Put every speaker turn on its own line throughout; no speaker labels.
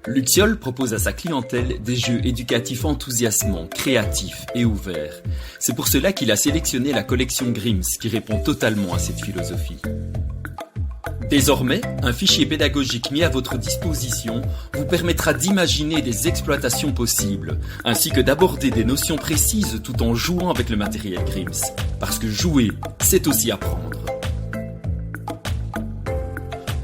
Luxiol propose à sa clientèle des jeux éducatifs enthousiasmants, créatifs et ouverts. C'est pour cela qu'il a sélectionné la collection Grims qui répond totalement à cette philosophie. Désormais, un fichier pédagogique mis à votre disposition vous permettra d'imaginer des exploitations possibles, ainsi que d'aborder des notions précises tout en jouant avec le matériel Grims. Parce que jouer, c'est aussi apprendre.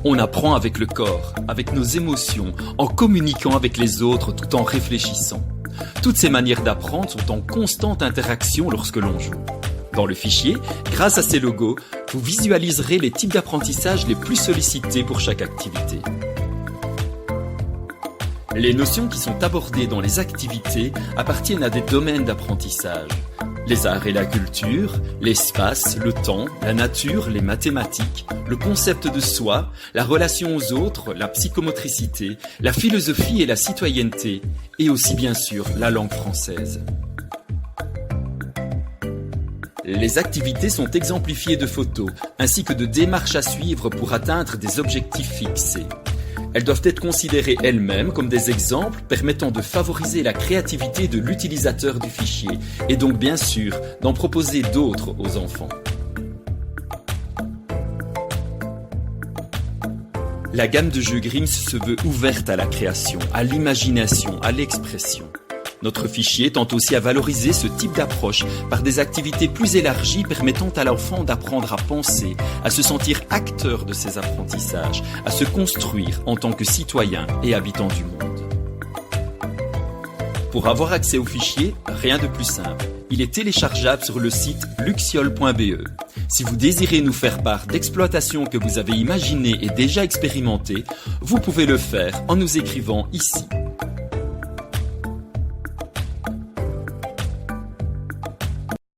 On apprend avec le corps, avec nos émotions, en communiquant avec les autres tout en réfléchissant. Toutes ces manières d'apprendre sont en constante interaction lorsque l'on joue. Dans le fichier, grâce à ces logos, vous visualiserez les types d'apprentissage les plus sollicités pour chaque activité. Les notions qui sont abordées dans les activités appartiennent à des domaines d'apprentissage. Les arts et la culture, l'espace, le temps, la nature, les mathématiques, le concept de soi, la relation aux autres, la psychomotricité, la philosophie et la citoyenneté, et aussi bien sûr la langue française. Les activités sont exemplifiées de photos, ainsi que de démarches à suivre pour atteindre des objectifs fixés. Elles doivent être considérées elles-mêmes comme des exemples permettant de favoriser la créativité de l'utilisateur du fichier et donc bien sûr d'en proposer d'autres aux enfants. La gamme de jeux Grims se veut ouverte à la création, à l'imagination, à l'expression. Notre fichier tente aussi à valoriser ce type d'approche par des activités plus élargies permettant à l'enfant d'apprendre à penser, à se sentir acteur de ses apprentissages, à se construire en tant que citoyen et habitant du monde. Pour avoir accès au fichier, rien de plus simple. Il est téléchargeable sur le site luxiol.be. Si vous désirez nous faire part d'exploitations que vous avez imaginées et déjà expérimentées, vous pouvez le faire en nous écrivant ici.